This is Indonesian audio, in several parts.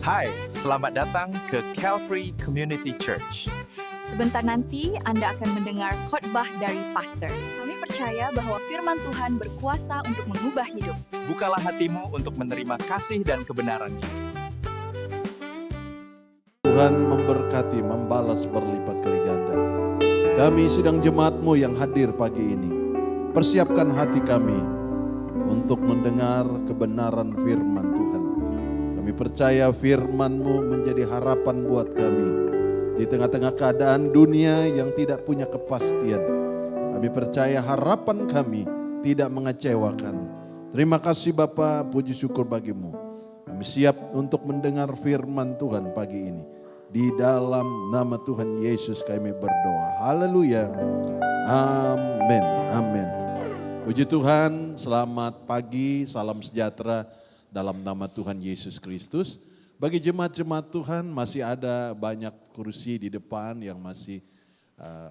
Hai, selamat datang ke Calvary Community Church. Sebentar nanti Anda akan mendengar khotbah dari pastor. Kami percaya bahwa firman Tuhan berkuasa untuk mengubah hidup. Bukalah hatimu untuk menerima kasih dan kebenaran ini. Tuhan memberkati, membalas berlipat kali ganda. Kami sidang jemaat-Mu yang hadir pagi ini. Persiapkan hati kami untuk mendengar kebenaran firman Tuhan. Kami percaya firman-Mu menjadi harapan buat kami. Di tengah-tengah keadaan dunia yang tidak punya kepastian. Kami percaya harapan kami tidak mengecewakan. Terima kasih Bapa, puji syukur bagimu. Kami siap untuk mendengar firman Tuhan pagi ini. Di dalam nama Tuhan Yesus kami berdoa. Haleluya. Amin. Amin. Puji Tuhan, selamat pagi, salam sejahtera dalam nama Tuhan Yesus Kristus. Bagi jemaat-jemaat Tuhan masih ada banyak kursi di depan yang masih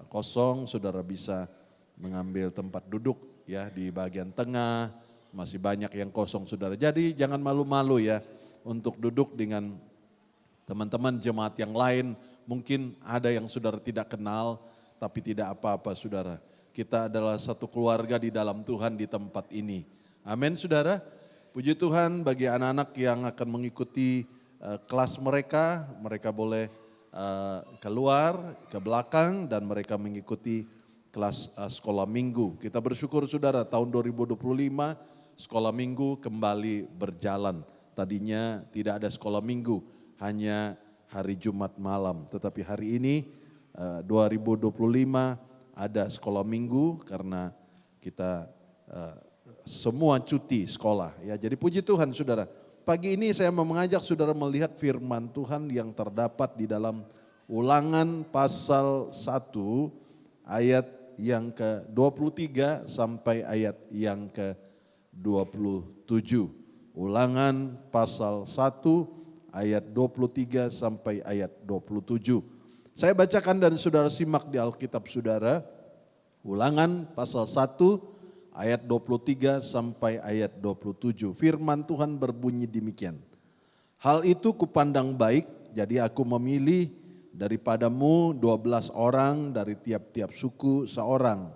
kosong, saudara bisa mengambil tempat duduk ya di bagian tengah, masih banyak yang kosong saudara. Jadi jangan malu-malu ya untuk duduk dengan teman-teman jemaat yang lain. Mungkin ada yang saudara tidak kenal, tapi tidak apa-apa saudara. Kita adalah satu keluarga di dalam Tuhan di tempat ini. Amin saudara. Puji Tuhan bagi anak-anak yang akan mengikuti kelas mereka boleh keluar ke belakang dan mereka mengikuti kelas sekolah minggu. Kita bersyukur saudara tahun 2025 sekolah minggu kembali berjalan. Tadinya tidak ada sekolah minggu, hanya hari Jumat malam. Tetapi hari ini 2025 ada sekolah minggu karena kita semua cuti sekolah. Ya, jadi puji Tuhan saudara. Pagi ini saya mau mengajak saudara melihat firman Tuhan yang terdapat di dalam Ulangan pasal 1 ayat yang ke-23 sampai ayat yang ke-27. Ulangan pasal 1 ayat 23 sampai ayat 27. Saya bacakan dan saudara simak di Alkitab saudara. Ulangan pasal 1 ayat 23 sampai ayat 27. Firman Tuhan berbunyi demikian. Hal itu kupandang baik, jadi aku memilih daripadamu 12 orang dari tiap-tiap suku seorang.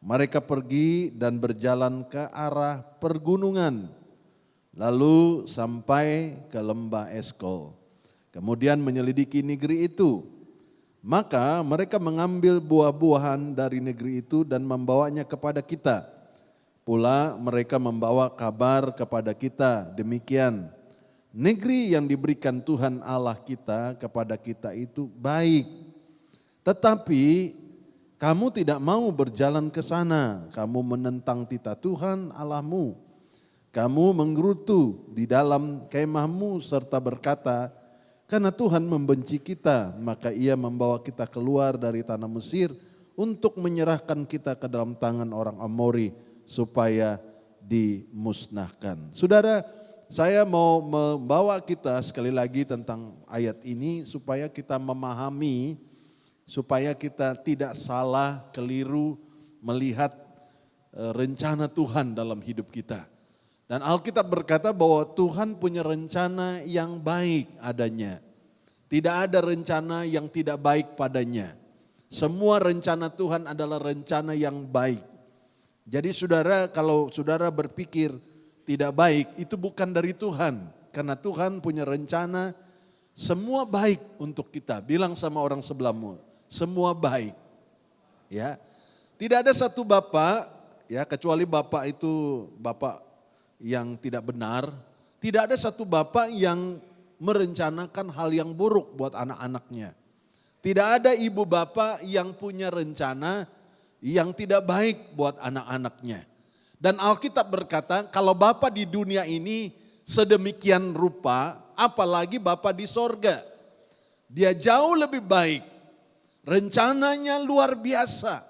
Mereka pergi dan berjalan ke arah pergunungan, lalu sampai ke lembah Eskol. Kemudian menyelidiki negeri itu. Maka mereka mengambil buah-buahan dari negeri itu dan membawanya kepada kita. Pula mereka membawa kabar kepada kita demikian, negeri yang diberikan Tuhan Allah kita kepada kita itu baik. Tetapi kamu tidak mau berjalan ke sana, kamu menentang titah Tuhan Allahmu. Kamu menggerutu di dalam kemahmu serta berkata, karena Tuhan membenci kita, maka ia membawa kita keluar dari tanah Mesir untuk menyerahkan kita ke dalam tangan orang Amori supaya dimusnahkan. Saudara, saya mau membawa kita sekali lagi tentang ayat ini supaya kita memahami, supaya kita tidak salah, keliru melihat rencana Tuhan dalam hidup kita. Dan Alkitab berkata bahwa Tuhan punya rencana yang baik adanya. Tidak ada rencana yang tidak baik padanya. Semua rencana Tuhan adalah rencana yang baik. Jadi saudara, kalau saudara berpikir tidak baik, itu bukan dari Tuhan. Karena Tuhan punya rencana semua baik untuk kita. Bilang sama orang sebelahmu, semua baik. Ya, tidak ada satu bapak, ya kecuali bapak itu bapak yang tidak benar. Tidak ada satu bapak yang merencanakan hal yang buruk buat anak-anaknya. Tidak ada ibu bapak yang punya rencana yang tidak baik buat anak-anaknya. Dan Alkitab berkata kalau Bapa di dunia ini sedemikian rupa, apalagi Bapa di sorga. Dia jauh lebih baik, rencananya luar biasa.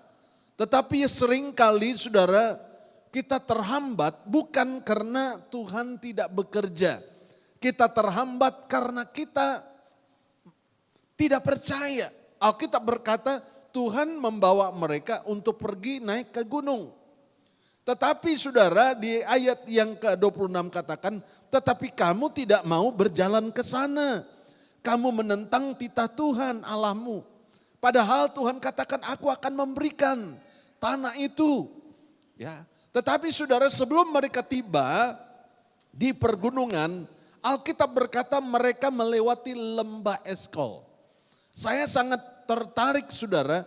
Tetapi seringkali saudara kita terhambat bukan karena Tuhan tidak bekerja. Kita terhambat karena kita tidak percaya. Alkitab berkata Tuhan membawa mereka untuk pergi naik ke gunung. Tetapi saudara di ayat yang ke-26 katakan, tetapi kamu tidak mau berjalan ke sana. Kamu menentang titah Tuhan Allahmu. Padahal Tuhan katakan aku akan memberikan tanah itu. Ya. Tetapi saudara sebelum mereka tiba di pergunungan, Alkitab berkata mereka melewati lembah Eskol. Saya sangat tertarik saudara,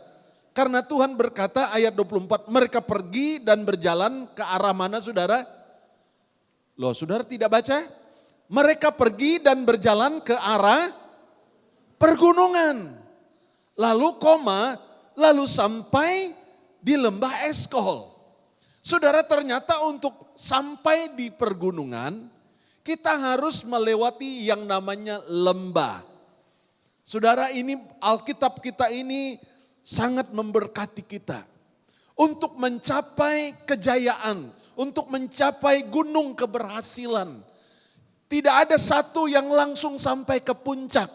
karena Tuhan berkata ayat 24, mereka pergi dan berjalan ke arah mana saudara? Loh saudara tidak baca? Mereka pergi dan berjalan ke arah pergunungan. Lalu lalu sampai di lembah Eskol. Saudara ternyata untuk sampai di pergunungan, kita harus melewati yang namanya lembah. Saudara ini Alkitab kita ini sangat memberkati kita untuk mencapai kejayaan, untuk mencapai gunung keberhasilan. Tidak ada satu yang langsung sampai ke puncak.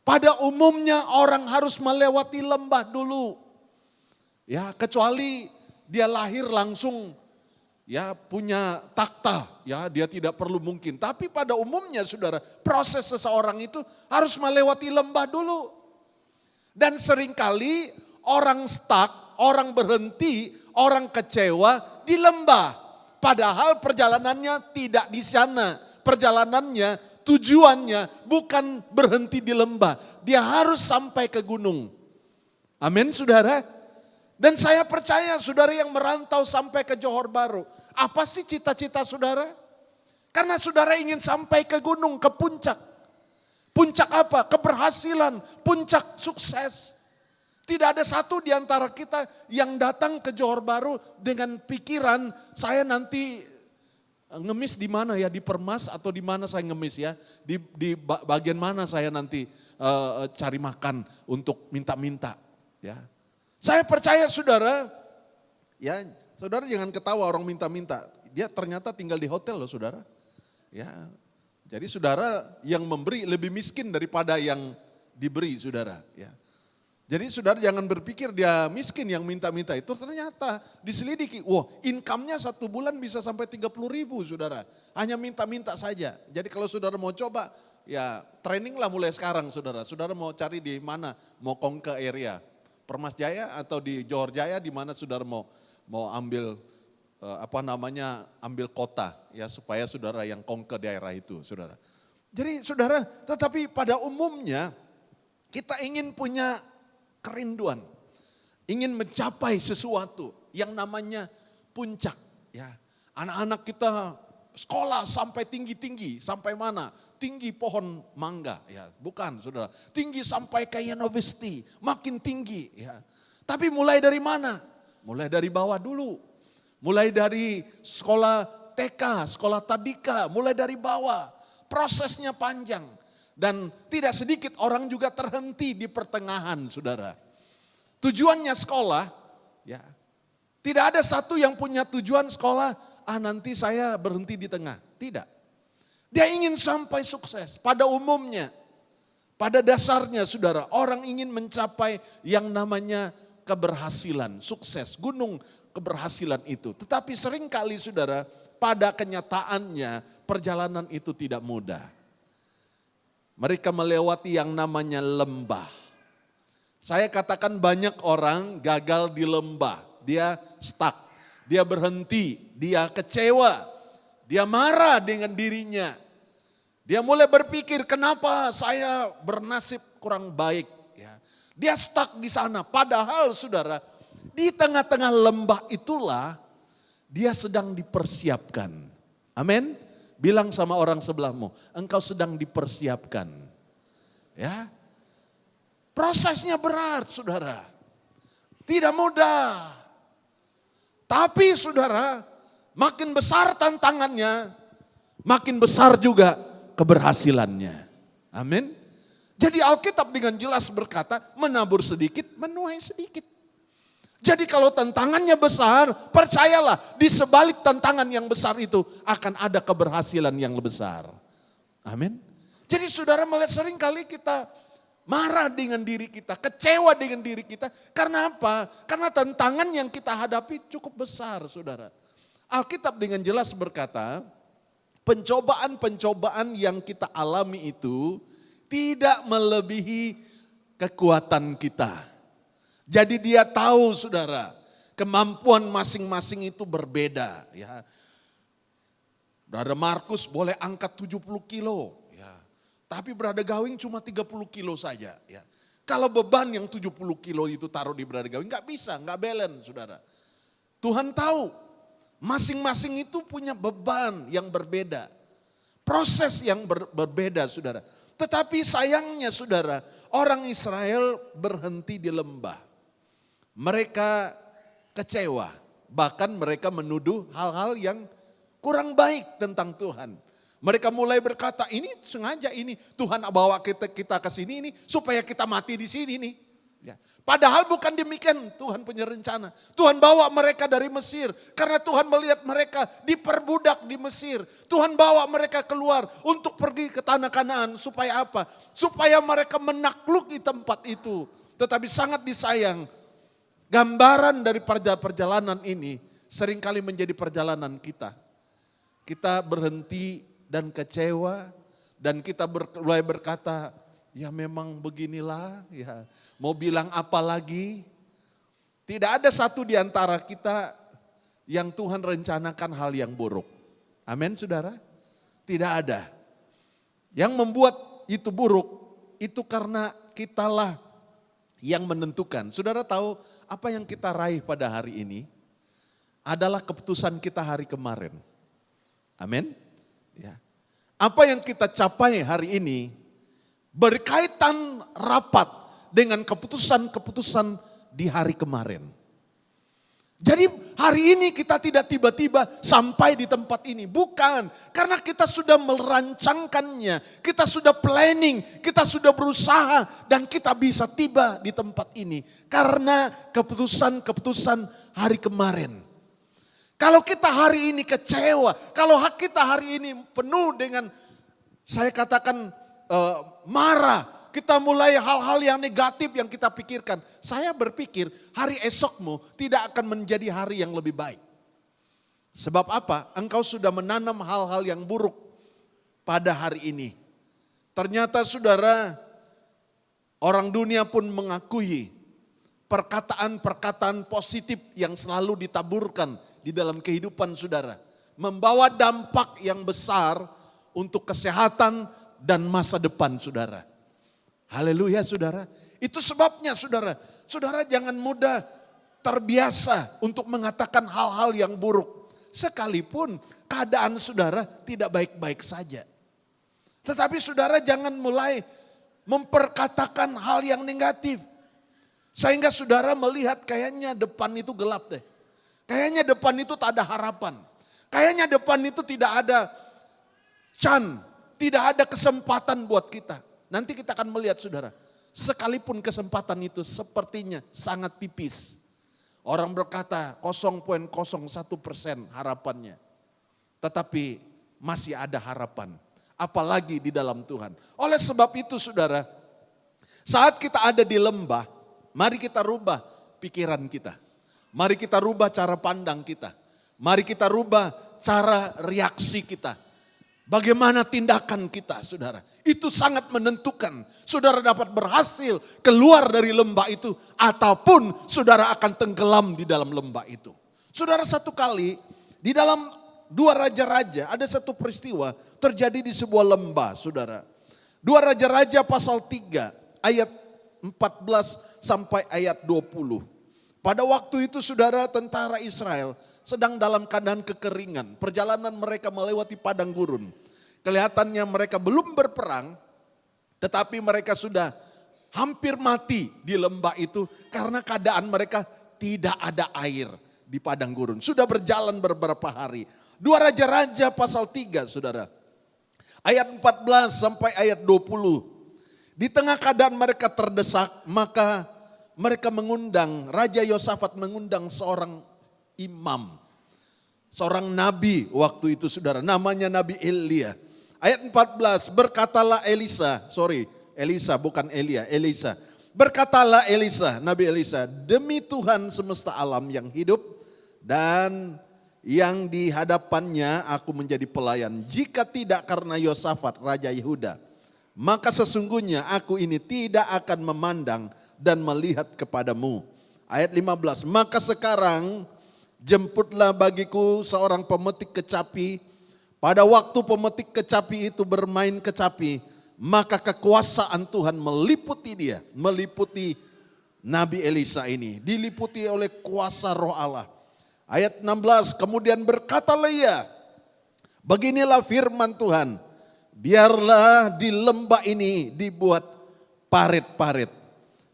Pada umumnya orang harus melewati lembah dulu. Ya, kecuali dia lahir langsung ya punya takhta, ya dia tidak perlu mungkin. Tapi pada umumnya saudara, proses seseorang itu harus melewati lembah dulu. Dan seringkali orang stuck, orang berhenti, orang kecewa di lembah. Padahal perjalanannya tidak di sana. Perjalanannya, tujuannya bukan berhenti di lembah. Dia harus sampai ke gunung. Amin saudara. Dan saya percaya saudara yang merantau sampai ke Johor Bahru. Apa sih cita-cita saudara? Karena saudara ingin sampai ke gunung, ke puncak. Puncak apa? Keberhasilan, puncak sukses. Tidak ada satu di antara kita yang datang ke Johor Bahru dengan pikiran saya nanti ngemis di mana ya, di Permas atau di mana saya ngemis ya. Di bagian mana saya nanti cari makan untuk minta-minta ya. Saya percaya saudara, ya saudara jangan ketawa orang minta-minta. Dia ternyata tinggal di hotel loh saudara. Ya, jadi saudara yang memberi lebih miskin daripada yang diberi saudara. Ya. Jadi saudara jangan berpikir dia miskin yang minta-minta itu, ternyata diselidiki. Wah, income-nya 1 bulan bisa sampai 30.000 saudara. Hanya minta-minta saja. Jadi kalau saudara mau coba, ya training lah mulai sekarang saudara. Saudara mau cari di mana, mau ke area. Permas Jaya atau di Johor Jaya di mana saudara mau ambil ambil kota ya supaya saudara yang ke daerah itu saudara. Jadi saudara, tetapi pada umumnya kita ingin punya kerinduan, ingin mencapai sesuatu yang namanya puncak ya. Anak-anak kita sekolah sampai tinggi-tinggi, sampai mana? Tinggi pohon mangga, ya bukan saudara. Tinggi sampai ke university, makin tinggi ya. Tapi mulai dari mana? Mulai dari bawah dulu. Mulai dari sekolah TK, sekolah tadika, mulai dari bawah. Prosesnya panjang. Dan tidak sedikit orang juga terhenti di pertengahan saudara. Tujuannya sekolah, ya. Tidak ada satu yang punya tujuan sekolah, nanti saya berhenti di tengah. Tidak. Dia ingin sampai sukses. Pada umumnya, pada dasarnya saudara, orang ingin mencapai yang namanya keberhasilan, sukses, gunung keberhasilan itu. Tetapi seringkali saudara, pada kenyataannya perjalanan itu tidak mudah. Mereka melewati yang namanya lembah. Saya katakan banyak orang gagal di lembah. Dia stuck, dia berhenti, dia kecewa, dia marah dengan dirinya. Dia mulai berpikir kenapa saya bernasib kurang baik. Ya. Dia stuck di sana, padahal saudara di tengah-tengah lembah itulah dia sedang dipersiapkan. Amin. Bilang sama orang sebelahmu, engkau sedang dipersiapkan. Ya. Prosesnya berat saudara, tidak mudah. Tapi saudara, makin besar tantangannya, makin besar juga keberhasilannya. Amin. Jadi Alkitab dengan jelas berkata, menabur sedikit, menuai sedikit. Jadi kalau tantangannya besar, percayalah di sebalik tantangan yang besar itu akan ada keberhasilan yang besar. Amin. Jadi saudara melihat sering kali kita marah dengan diri kita, kecewa dengan diri kita. Karena apa? Karena tantangan yang kita hadapi cukup besar saudara. Alkitab dengan jelas berkata, pencobaan-pencobaan yang kita alami itu tidak melebihi kekuatan kita. Jadi dia tahu saudara, kemampuan masing-masing itu berbeda. Ya. Brother Markus boleh angkat 70 kilo. Ya. Tapi Brother Gawing cuma 30 kilo saja. Ya. Kalau beban yang 70 kilo itu taruh di Brother Gawing, nggak bisa, nggak balance saudara. Tuhan tahu, masing-masing itu punya beban yang berbeda. Proses yang berbeda saudara. Tetapi sayangnya saudara, orang Israel berhenti di lembah. Mereka kecewa, bahkan mereka menuduh hal-hal yang kurang baik tentang Tuhan. Mereka mulai berkata, ini sengaja ini Tuhan bawa kita ke sini ini supaya kita mati di sini nih. Ya. Padahal bukan demikian Tuhan punya rencana. Tuhan bawa mereka dari Mesir karena Tuhan melihat mereka diperbudak di Mesir. Tuhan bawa mereka keluar untuk pergi ke tanah Kanaan supaya apa? Supaya mereka menakluki tempat itu. Tetapi sangat disayang, gambaran dari perjalanan ini seringkali menjadi perjalanan kita. Kita berhenti dan kecewa dan kita mulai berkata, ya memang beginilah, ya mau bilang apa lagi. Tidak ada satu di antara kita yang Tuhan rencanakan hal yang buruk. Amin saudara? Tidak ada. Yang membuat itu buruk, itu karena kitalah yang menentukan. Saudara tahu apa yang kita raih pada hari ini adalah keputusan kita hari kemarin. Amin. Ya. Apa yang kita capai hari ini berkaitan rapat dengan keputusan-keputusan di hari kemarin. Jadi hari ini kita tidak tiba-tiba sampai di tempat ini. Bukan, karena kita sudah merancangkannya, kita sudah planning, kita sudah berusaha dan kita bisa tiba di tempat ini. Karena keputusan-keputusan hari kemarin. Kalau kita hari ini kecewa, kalau kita hari ini penuh dengan, saya katakan marah, kita mulai hal-hal yang negatif yang kita pikirkan. Saya berpikir hari esokmu tidak akan menjadi hari yang lebih baik. Sebab apa? Engkau sudah menanam hal-hal yang buruk pada hari ini. Ternyata saudara, orang dunia pun mengakui perkataan-perkataan positif yang selalu ditaburkan di dalam kehidupan saudara. Membawa dampak yang besar untuk kesehatan dan masa depan saudara. Haleluya saudara. Itu sebabnya saudara. Saudara jangan mudah terbiasa untuk mengatakan hal-hal yang buruk. Sekalipun keadaan saudara tidak baik-baik saja. Tetapi saudara jangan mulai memperkatakan hal yang negatif. Sehingga saudara melihat kayaknya depan itu gelap deh. Kayaknya depan itu tak ada harapan. Kayaknya depan itu tidak ada tidak ada kesempatan buat kita. Nanti kita akan melihat saudara, sekalipun kesempatan itu sepertinya sangat tipis. Orang berkata 0,01% harapannya. Tetapi masih ada harapan. Apalagi di dalam Tuhan. Oleh sebab itu saudara, saat kita ada di lembah, mari kita rubah pikiran kita. Mari kita rubah cara pandang kita. Mari kita rubah cara reaksi kita. Bagaimana tindakan kita saudara. Itu sangat menentukan. Saudara dapat berhasil keluar dari lembah itu. Ataupun saudara akan tenggelam di dalam lembah itu. Saudara satu kali di dalam 2 Raja-Raja ada satu peristiwa terjadi di sebuah lembah saudara. 2 Raja-Raja pasal 3 ayat 14 sampai ayat 20. Pada waktu itu saudara, tentara Israel sedang dalam keadaan kekeringan. Perjalanan mereka melewati padang gurun. Kelihatannya mereka belum berperang, tetapi mereka sudah hampir mati di lembah itu karena keadaan mereka tidak ada air di padang gurun. Sudah berjalan beberapa hari. 2 Raja-Raja pasal 3 saudara. Ayat 14 sampai ayat 20. Di tengah keadaan mereka terdesak, maka mereka mengundang, Raja Yosafat mengundang seorang imam. Seorang nabi waktu itu saudara, namanya Nabi Elia. Ayat 14, berkatalah Elisa. Berkatalah Elisa, Nabi Elisa, demi Tuhan semesta alam yang hidup dan yang di hadapannya aku menjadi pelayan. Jika tidak karena Yosafat Raja Yehuda, maka sesungguhnya aku ini tidak akan memandang dan melihat kepadamu. Ayat 15, maka sekarang jemputlah bagiku seorang pemetik kecapi. Pada waktu pemetik kecapi itu bermain kecapi, maka kekuasaan Tuhan meliputi dia, meliputi Nabi Elisa ini, diliputi oleh kuasa Roh Allah. Ayat 16, kemudian berkatalah ia, beginilah firman Tuhan, biarlah di lembah ini dibuat parit-parit.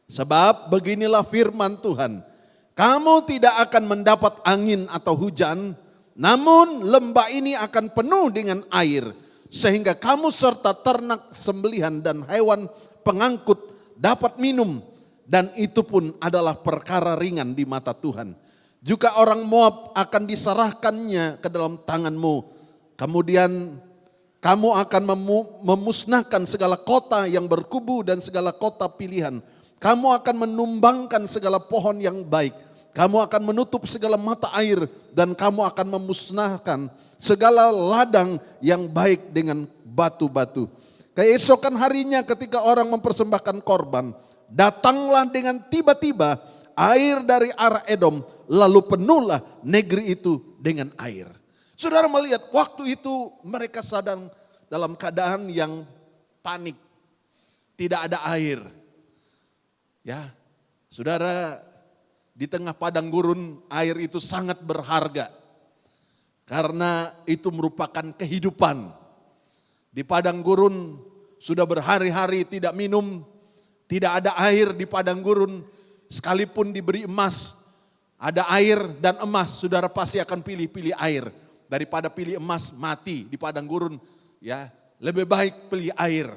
Sebab beginilah firman Tuhan, kamu tidak akan mendapat angin atau hujan, namun lembah ini akan penuh dengan air, sehingga kamu serta ternak sembelihan dan hewan pengangkut dapat minum, dan itu pun adalah perkara ringan di mata Tuhan. Juga orang Moab akan diserahkannya ke dalam tanganmu. Kemudian kamu akan memusnahkan segala kota yang berkubu dan segala kota pilihan. Kamu akan menumbangkan segala pohon yang baik. Kamu akan menutup segala mata air dan kamu akan memusnahkan segala ladang yang baik dengan batu-batu. Keesokan harinya ketika orang mempersembahkan korban, datanglah dengan tiba-tiba air dari arah Edom, lalu penuhlah negeri itu dengan air. Saudara melihat waktu itu mereka sedang dalam keadaan yang panik. Tidak ada air. Ya, saudara, di tengah padang gurun air itu sangat berharga. Karena itu merupakan kehidupan. Di padang gurun sudah berhari-hari tidak minum, tidak ada air di padang gurun. Sekalipun diberi emas, ada air dan emas, saudara pasti akan pilih air. Daripada pilih emas mati di padang gurun, ya lebih baik pilih air.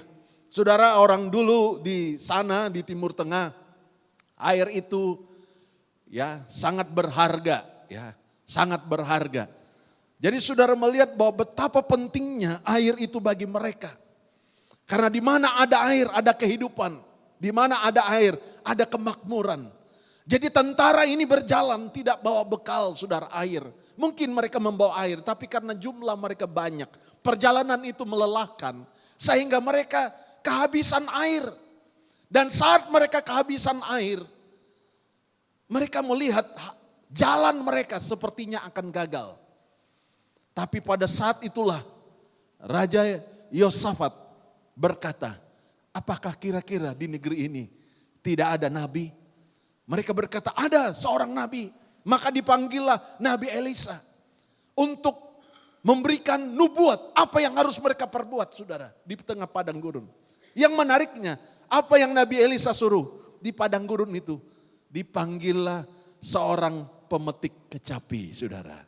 Saudara, orang dulu di sana di Timur Tengah, air itu ya sangat berharga, ya sangat berharga. Jadi saudara melihat bahwa betapa pentingnya air itu bagi mereka. Karena di mana ada air ada kehidupan. Di mana ada air, ada kemakmuran. Jadi tentara ini berjalan tidak bawa bekal, saudara, air. Mungkin mereka membawa air, tapi karena jumlah mereka banyak, perjalanan itu melelahkan. Sehingga mereka kehabisan air. Dan saat mereka kehabisan air, mereka melihat jalan mereka sepertinya akan gagal. Tapi pada saat itulah Raja Yosafat berkata, apakah kira-kira di negeri ini tidak ada nabi? Mereka berkata, ada seorang nabi. Maka dipanggillah Nabi Elisa untuk memberikan nubuat. Apa yang harus mereka perbuat, saudara, di tengah padang gurun. Yang menariknya, apa yang Nabi Elisa suruh di padang gurun itu? Dipanggillah seorang pemetik kecapi, saudara.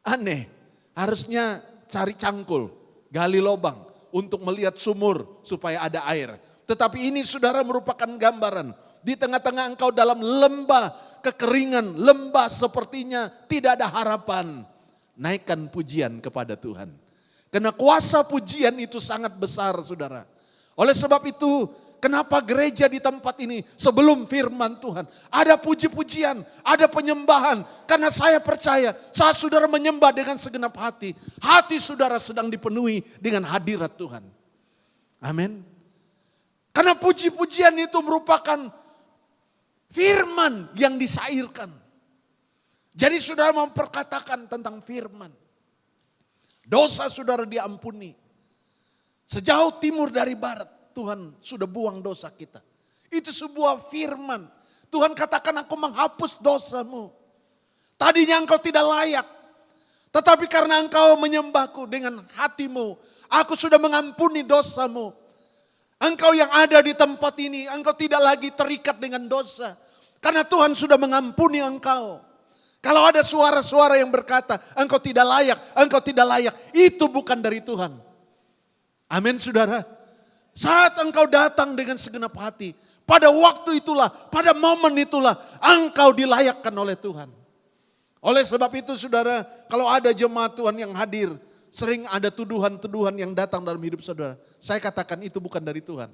Aneh, harusnya cari cangkul, gali lubang untuk melihat sumur supaya ada air. Tetapi ini, saudara, merupakan gambaran. Di tengah-tengah engkau dalam lembah kekeringan, lembah sepertinya tidak ada harapan. Naikkan pujian kepada Tuhan. Karena kuasa pujian itu sangat besar, saudara. Oleh sebab itu, kenapa gereja di tempat ini sebelum firman Tuhan ada puji-pujian, ada penyembahan. Karena saya percaya saat saudara menyembah dengan segenap hati, hati saudara sedang dipenuhi dengan hadirat Tuhan. Amin. Karena puji-pujian itu merupakan firman yang disairkan. Jadi saudara memperkatakan tentang firman. Dosa saudara diampuni. Sejauh timur dari barat, Tuhan sudah buang dosa kita. Itu sebuah firman. Tuhan katakan, aku menghapus dosamu. Tadinya engkau tidak layak. Tetapi karena engkau menyembahku dengan hatimu, aku sudah mengampuni dosamu. Engkau yang ada di tempat ini, engkau tidak lagi terikat dengan dosa. Karena Tuhan sudah mengampuni engkau. Kalau ada suara-suara yang berkata, engkau tidak layak, itu bukan dari Tuhan. Amin, saudara. Saat engkau datang dengan segenap hati, pada waktu itulah, pada momen itulah, engkau dilayakkan oleh Tuhan. Oleh sebab itu, saudara, kalau ada jemaat Tuhan yang hadir, sering ada tuduhan-tuduhan yang datang dalam hidup saudara. Saya katakan itu bukan dari Tuhan.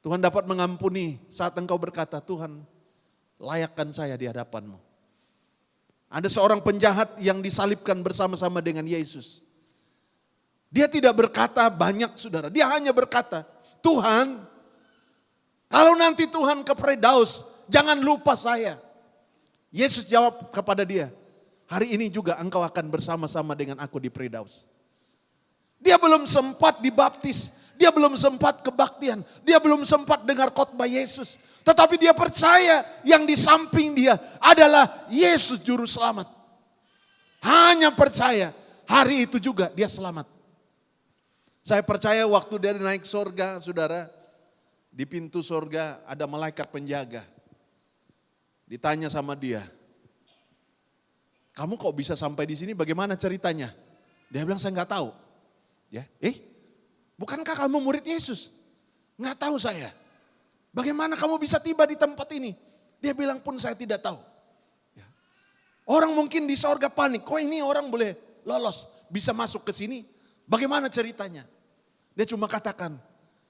Tuhan dapat mengampuni saat engkau berkata, Tuhan, layakkan saya di hadapanmu. Ada seorang penjahat yang disalibkan bersama-sama dengan Yesus. Dia tidak berkata banyak saudara, dia hanya berkata, Tuhan, kalau nanti Tuhan ke Firdaus, jangan lupa saya. Yesus jawab kepada dia, hari ini juga engkau akan bersama-sama dengan aku di Firdaus. Dia belum sempat dibaptis, dia belum sempat kebaktian, dia belum sempat dengar khotbah Yesus. Tetapi dia percaya yang di samping dia adalah Yesus Juru Selamat. Hanya percaya, hari itu juga dia selamat. Saya percaya waktu dia naik surga, saudara, di pintu surga ada malaikat penjaga. Ditanya sama dia, kamu kok bisa sampai di sini, bagaimana ceritanya? Dia bilang, saya nggak tahu. Ya, bukankah kamu murid Yesus? Nggak tahu saya. Bagaimana kamu bisa tiba di tempat ini? Dia bilang pun saya tidak tahu. Ya. Orang mungkin di surga panik, kok ini orang boleh lolos, bisa masuk ke sini? Bagaimana ceritanya? Dia cuma katakan,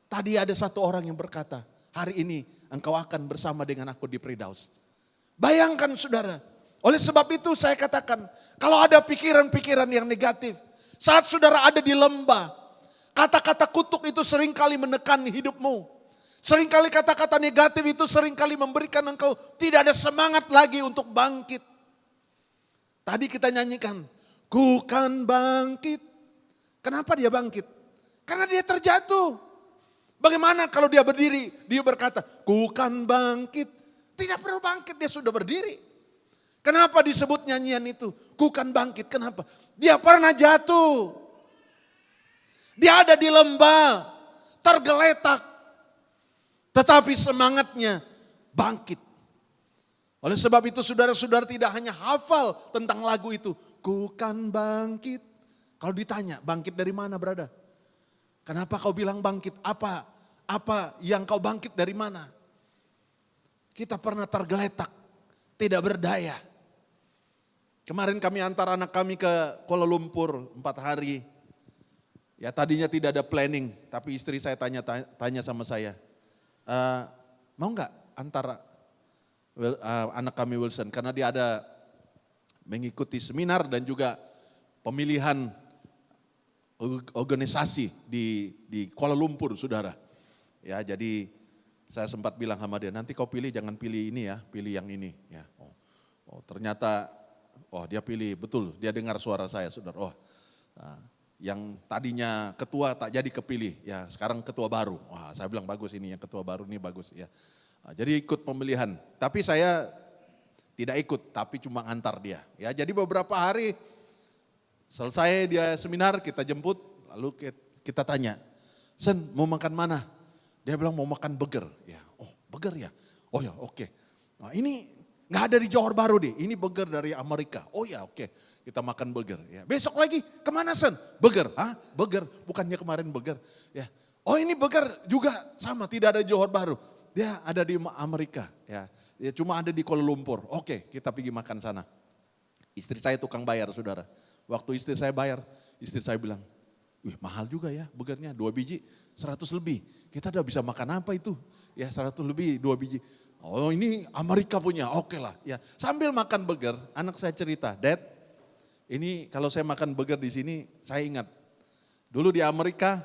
tadi ada satu orang yang berkata, hari ini engkau akan bersama dengan aku di Firdaus. Bayangkan saudara, oleh sebab itu saya katakan, kalau ada pikiran-pikiran yang negatif, saat saudara ada di lembah, kata-kata kutuk itu seringkali menekan hidupmu. Seringkali kata-kata negatif itu seringkali memberikan engkau tidak ada semangat lagi untuk bangkit. Tadi kita nyanyikan, ku kan bangkit. Kenapa dia bangkit? Karena dia terjatuh. Bagaimana kalau dia berdiri, dia berkata, ku kan bangkit. Tidak perlu bangkit, dia sudah berdiri. Kenapa disebut nyanyian itu? Ku kan bangkit, kenapa? Dia pernah jatuh. Dia ada di lembah, tergeletak. Tetapi semangatnya bangkit. Oleh sebab itu saudara-saudara tidak hanya hafal tentang lagu itu. Ku kan bangkit. Kalau ditanya, bangkit dari mana berada? Kenapa kau bilang bangkit? Apa yang kau bangkit dari mana? Kita pernah tergeletak, tidak berdaya. Kemarin kami antar anak kami ke Kuala Lumpur 4 hari. Ya tadinya tidak ada planning, tapi istri saya tanya sama saya. Mau nggak antar anak kami Wilson? Karena dia ada mengikuti seminar dan juga pemilihan organisasi di Kuala Lumpur, saudara. Ya, jadi saya sempat bilang sama dia, nanti kau pilih jangan pilih ini ya, pilih yang ini. Ya, ternyata, dia pilih betul, dia dengar suara saya, saudara. Yang tadinya ketua tak jadi kepilih, ya sekarang ketua baru. Wah, saya bilang bagus ini, yang ketua baru ini bagus ya. Jadi ikut pemilihan, tapi saya tidak ikut, tapi cuma antar dia. Ya, jadi beberapa hari selesai dia seminar, kita jemput, lalu kita tanya, Sen mau makan mana? Dia bilang mau makan burger. Ya, burger ya? Oh ya, oke. Nah ini nggak ada di Johor Bahru deh, ini burger dari Amerika. Oh ya, oke. Kita makan burger. Ya. Besok lagi, kemana Sen? Burger. Hah? Burger? Bukannya kemarin burger. Ya. Oh ini burger juga sama, tidak ada di Johor Bahru. Dia ada di Amerika. Ya. Dia cuma ada di Kuala Lumpur. Oke, kita pergi makan sana. Istri saya tukang bayar, saudara. Waktu istri saya bayar, istri saya bilang, wih mahal juga ya burgernya, 2 biji 100 lebih. Kita udah bisa makan apa itu? Ya 100 lebih 2 biji. Oh ini Amerika punya, oke lah. Ya, sambil makan burger, anak saya cerita, Dad, ini kalau saya makan burger di sini, saya ingat. Dulu di Amerika,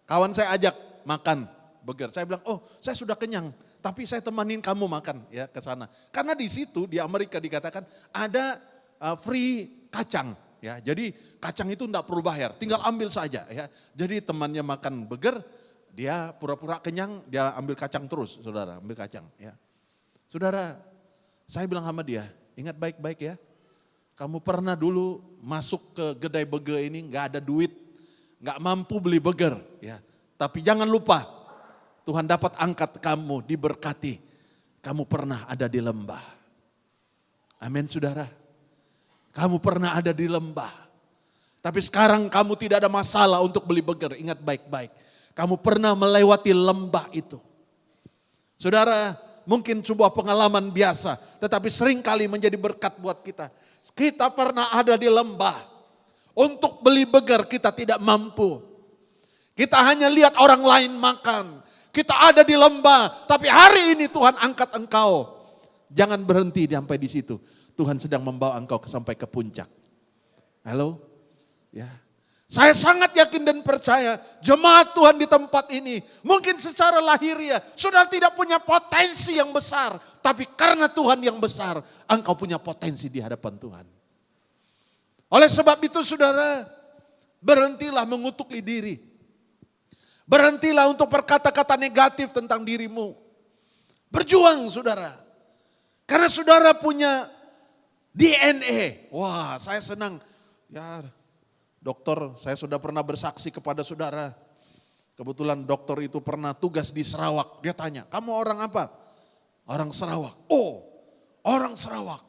kawan saya ajak makan burger. Saya bilang, oh saya sudah kenyang, tapi saya temanin kamu makan ya ke sana. Karena di situ di Amerika dikatakan ada free kacang. Ya, jadi kacang itu enggak perlu bayar, tinggal ambil saja ya. Jadi temannya makan burger, dia pura-pura kenyang, dia ambil kacang terus, saudara, ambil kacang ya. Saudara, saya bilang sama dia, ingat baik-baik ya. Kamu pernah dulu masuk ke kedai burger ini enggak ada duit, enggak mampu beli burger ya. Tapi jangan lupa, Tuhan dapat angkat kamu, diberkati. Kamu pernah ada di lembah. Amin, saudara. Kamu pernah ada di lembah. Tapi sekarang kamu tidak ada masalah untuk beli burger. Ingat baik-baik. Kamu pernah melewati lembah itu. Saudara, mungkin sebuah pengalaman biasa. Tetapi seringkali menjadi berkat buat kita. Kita pernah ada di lembah. Untuk beli burger kita tidak mampu. Kita hanya lihat orang lain makan. Kita ada di lembah. Tapi hari ini Tuhan angkat engkau. Jangan berhenti sampai di situ. Tuhan sedang membawa engkau sampai ke puncak. Halo? Ya. Saya sangat yakin dan percaya jemaat Tuhan di tempat ini mungkin secara lahiriah saudara tidak punya potensi yang besar. Tapi karena Tuhan yang besar, engkau punya potensi di hadapan Tuhan. Oleh sebab itu saudara, berhentilah mengutukli diri. Berhentilah untuk berkata-kata negatif tentang dirimu. Berjuang saudara. Karena saudara punya DNA. Wah, saya senang. Ya, dokter, saya sudah pernah bersaksi kepada saudara. Kebetulan dokter itu pernah tugas di Sarawak. Dia tanya, kamu orang apa? Orang Sarawak. Oh, orang Sarawak.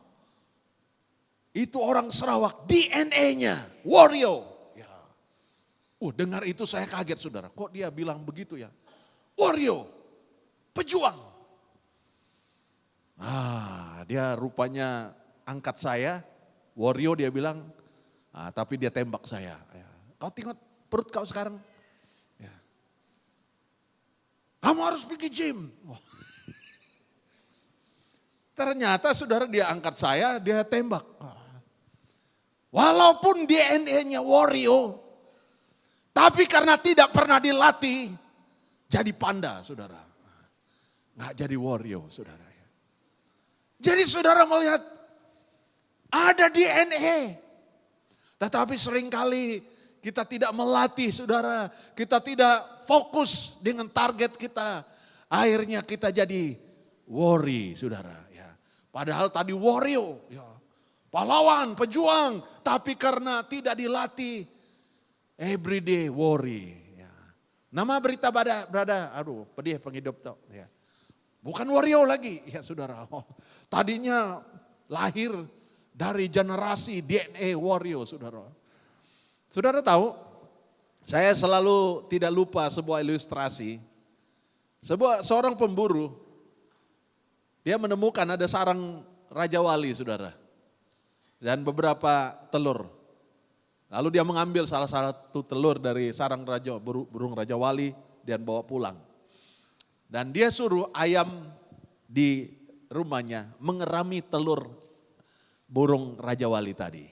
Itu orang Sarawak, DNA-nya, warrior. Ya. Dengar itu saya kaget saudara. Kok dia bilang begitu ya? Warrior, pejuang. Dia rupanya angkat saya, warrior dia bilang, tapi dia tembak saya. Ya. Kau tengok perut kau sekarang. Ya. Kamu harus pergi gym. Ternyata saudara dia angkat saya, dia tembak. Walaupun DNA-nya warrior, tapi karena tidak pernah dilatih, jadi panda saudara. Nggak jadi warrior saudara. Jadi saudara melihat ada DNA. Tetapi seringkali kita tidak melatih saudara. Kita tidak fokus dengan target kita. Akhirnya kita jadi worry saudara. Ya. Padahal tadi warrior. Ya. Pahlawan, pejuang. Tapi karena tidak dilatih. Everyday worry. Ya. Nama berita berada. Aduh pedih penghidup tuh. Ya. Bukan warrior lagi. Ya saudara. Tadinya lahir dari generasi DNA warrior saudara. Saudara tahu, saya selalu tidak lupa sebuah ilustrasi. Seorang pemburu, dia menemukan ada sarang Raja Wali saudara. Dan beberapa telur. Lalu dia mengambil salah satu telur dari sarang burung Raja Wali dan bawa pulang. Dan dia suruh ayam di rumahnya mengerami telur burung Raja Wali tadi.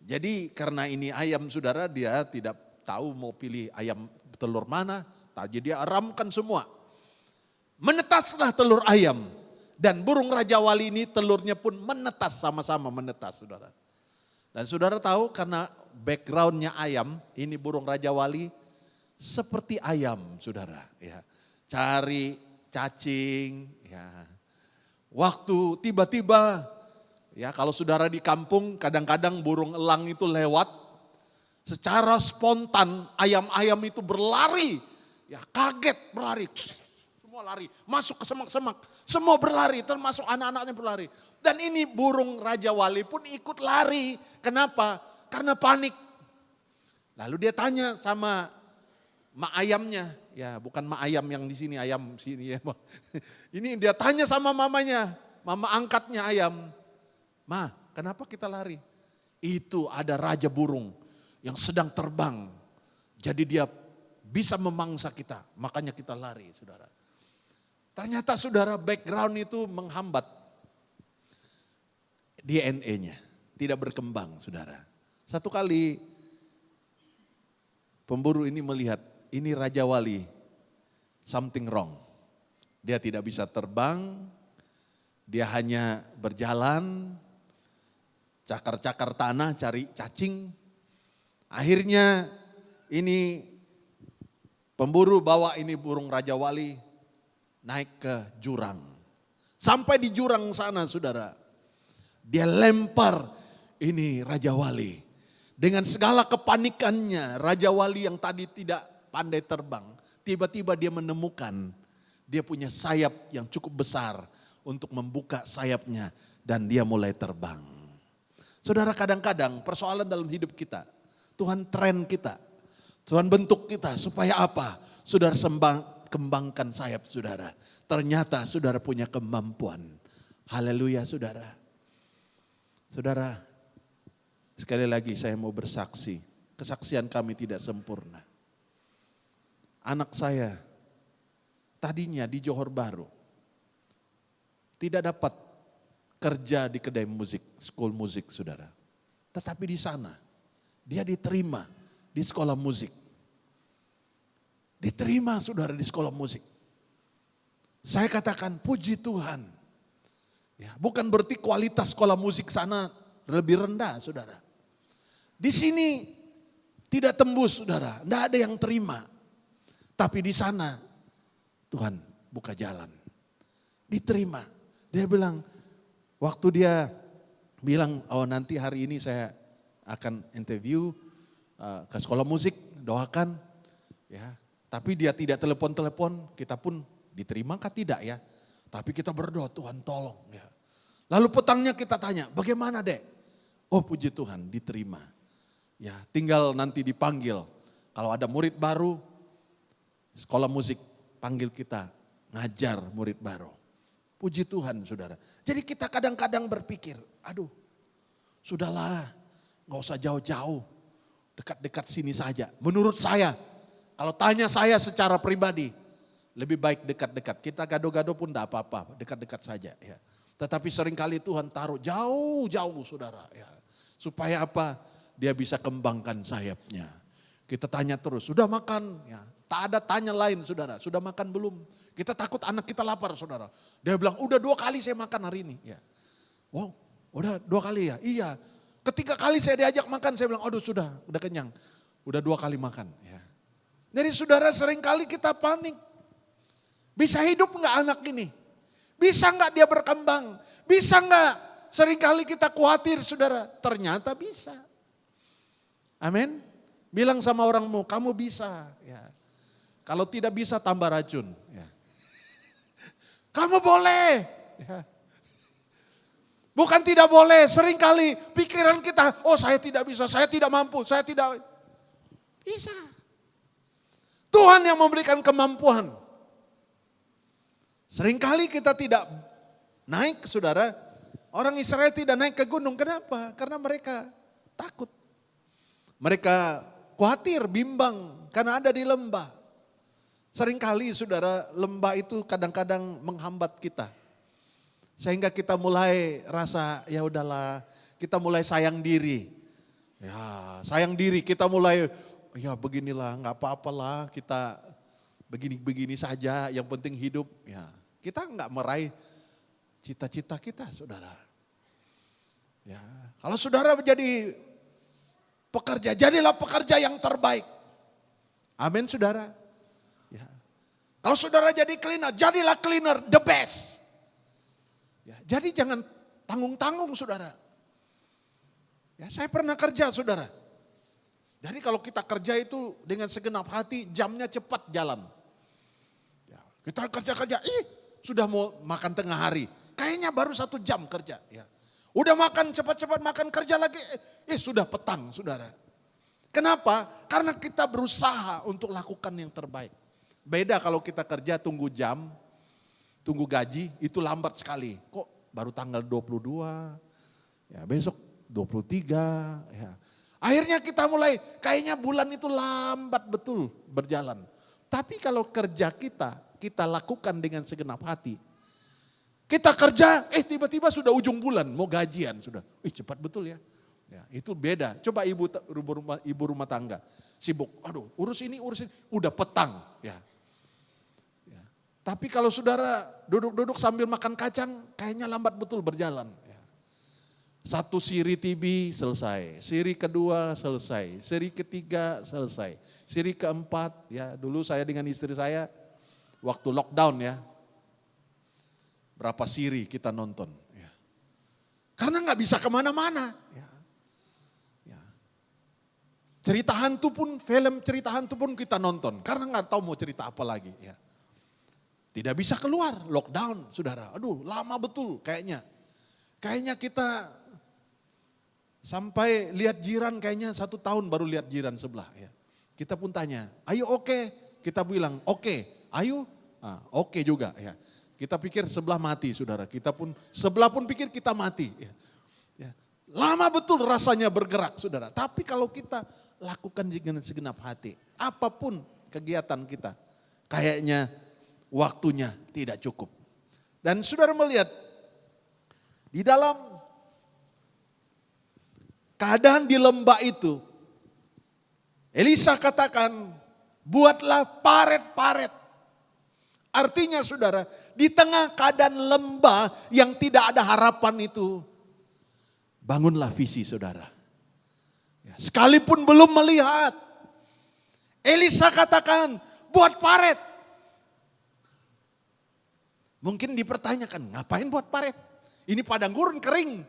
Jadi karena ini ayam saudara, dia tidak tahu mau pilih ayam telur mana. Jadi dia aramkan semua. Menetaslah telur ayam. Dan burung Raja Wali ini telurnya pun menetas, sama-sama menetas saudara. Dan saudara tahu karena backgroundnya ayam, ini burung Raja Wali seperti ayam saudara. Ya. Cari cacing. Ya. Waktu tiba-tiba, ya kalau saudara di kampung kadang-kadang burung elang itu lewat. Secara spontan ayam-ayam itu berlari. Ya kaget berlari. Semua lari, masuk ke semak-semak. Semua berlari, termasuk anak-anaknya berlari. Dan ini burung Raja Wali pun ikut lari. Kenapa? Karena panik. Lalu dia tanya sama mak ayamnya. Ya bukan mak ayam yang di sini, ayam sini ya. Ini dia tanya sama mamanya, mama angkatnya ayam. Ma, kenapa kita lari? Itu ada raja burung yang sedang terbang. Jadi dia bisa memangsa kita, makanya kita lari saudara. Ternyata saudara background itu menghambat DNA-nya. Tidak berkembang saudara. Satu kali pemburu ini melihat ini Raja Wali, something wrong. Dia tidak bisa terbang, dia hanya berjalan, cakar-cakar tanah cari cacing. Akhirnya ini pemburu bawa ini burung Raja Wali naik ke jurang. Sampai di jurang sana saudara. Dia lempar ini Raja Wali. Dengan segala kepanikannya Raja Wali yang tadi tidak pandai terbang. Tiba-tiba dia menemukan dia punya sayap yang cukup besar untuk membuka sayapnya. Dan dia mulai terbang. Saudara kadang-kadang persoalan dalam hidup kita. Tuhan train kita. Tuhan bentuk kita supaya apa? Saudara kembangkan sayap saudara. Ternyata saudara punya kemampuan. Haleluya saudara. Saudara, sekali lagi saya mau bersaksi. Kesaksian kami tidak sempurna. Anak saya tadinya di Johor Bahru tidak dapat kerja di kedai musik, school musik saudara. Tetapi di sana dia diterima di sekolah musik. Diterima saudara di sekolah musik. Saya katakan puji Tuhan. Ya, bukan berarti kualitas sekolah musik sana lebih rendah saudara. Di sini tidak tembus saudara, tidak ada yang terima. Tapi di sana Tuhan buka jalan. Diterima. Dia bilang, waktu dia bilang, oh nanti hari ini saya akan interview ke sekolah musik, doakan. Ya, tapi dia tidak telepon-telepon, kita pun diterima kah tidak ya. Tapi kita berdoa, Tuhan tolong. Ya. Lalu petangnya kita tanya, bagaimana dek? Oh puji Tuhan diterima. Ya, tinggal nanti dipanggil. Kalau ada murid baru, sekolah musik panggil kita ngajar murid baru. Puji Tuhan saudara. Jadi kita kadang-kadang berpikir, aduh sudahlah gak usah jauh-jauh. Dekat-dekat sini saja. Menurut saya, kalau tanya saya secara pribadi, lebih baik dekat-dekat. Kita gado-gado pun tidak apa-apa, dekat-dekat saja. Ya. Tetapi seringkali Tuhan taruh jauh-jauh saudara. Ya. Supaya apa? Dia bisa kembangkan sayapnya. Kita tanya terus, sudah makan? Ya. Tak ada tanya lain saudara, sudah makan belum? Kita takut anak kita lapar saudara. Dia bilang, udah 2 kali saya makan hari ini. Ya. Wow, udah 2 kali ya? Iya. Ketiga kali saya diajak makan, saya bilang, aduh sudah kenyang. Udah 2 kali makan. Ya. Jadi saudara seringkali kita panik. Bisa hidup enggak anak ini? Bisa enggak dia berkembang? Bisa enggak? Seringkali kita khawatir saudara, ternyata bisa. Amin. Bilang sama orangmu, kamu bisa. Ya. Kalau tidak bisa tambah racun. Ya. Kamu boleh. Ya. Bukan tidak boleh, seringkali pikiran kita, oh saya tidak bisa, saya tidak mampu, saya tidak bisa. Tuhan yang memberikan kemampuan. Seringkali kita tidak naik saudara. Orang Israel tidak naik ke gunung, kenapa? Karena mereka takut. Mereka khawatir, bimbang karena ada di lembah. Seringkali saudara lembah itu kadang-kadang menghambat kita. Sehingga kita mulai rasa ya udahlah, kita mulai sayang diri. Ya sayang diri, kita mulai ya beginilah nggak apa-apalah kita begini-begini saja yang penting hidup. Ya kita nggak meraih cita-cita kita saudara. Ya kalau saudara menjadi pekerja, jadilah pekerja yang terbaik. Amin saudara. Ya. Kalau saudara jadi cleaner, jadilah cleaner the best. Ya, jadi jangan tanggung-tanggung saudara. Ya, saya pernah kerja saudara. Jadi kalau kita kerja itu dengan segenap hati, jamnya cepat jalan. Ya, kita kerja-kerja, sudah mau makan tengah hari. Kayaknya baru 1 jam kerja. Ya. Udah makan cepat-cepat makan kerja lagi, sudah petang saudara. Kenapa? Karena kita berusaha untuk lakukan yang terbaik. Beda kalau kita kerja tunggu jam, tunggu gaji, itu lambat sekali. Kok baru tanggal 22, ya besok 23. Ya. Akhirnya kita mulai, kayaknya bulan itu lambat betul berjalan. Tapi kalau kerja kita lakukan dengan segenap hati. Kita kerja, tiba-tiba sudah ujung bulan, mau gajian sudah. Cepat betul ya. Ya, itu beda. Coba ibu rumah tangga sibuk. Aduh, urus ini, udah petang. Ya. Ya. Tapi kalau saudara duduk-duduk sambil makan kacang, kayaknya lambat betul berjalan. Ya. 1 siri TV selesai, siri kedua selesai, siri ketiga selesai, siri keempat. Ya, dulu saya dengan istri saya waktu lockdown ya, berapa siri kita nonton. Ya. Karena nggak bisa kemana-mana. Ya. Cerita hantu pun, film cerita hantu pun kita nonton. Karena nggak tahu mau cerita apa lagi. Ya. Tidak bisa keluar, lockdown saudara. Aduh lama betul kayaknya. Kayaknya kita sampai lihat jiran kayaknya 1 tahun baru lihat jiran sebelah. Ya. Kita pun tanya, ayo oke. Kita bilang oke, ayo oke juga. Ya. Kita pikir sebelah mati saudara. Kita pun, sebelah pun pikir kita mati. Ya. Ya. Lama betul rasanya bergerak saudara. Tapi kalau kita lakukan dengan segenap hati. Apapun kegiatan kita. Kayaknya waktunya tidak cukup. Dan saudara melihat Di dalam keadaan di lembah itu, Elisa katakan, buatlah paret-paret. Artinya saudara, di tengah keadaan lembah yang tidak ada harapan itu, bangunlah visi saudara. Sekalipun belum melihat, Elisa katakan, buat paret. Mungkin dipertanyakan, ngapain buat paret? Ini padang gurun kering.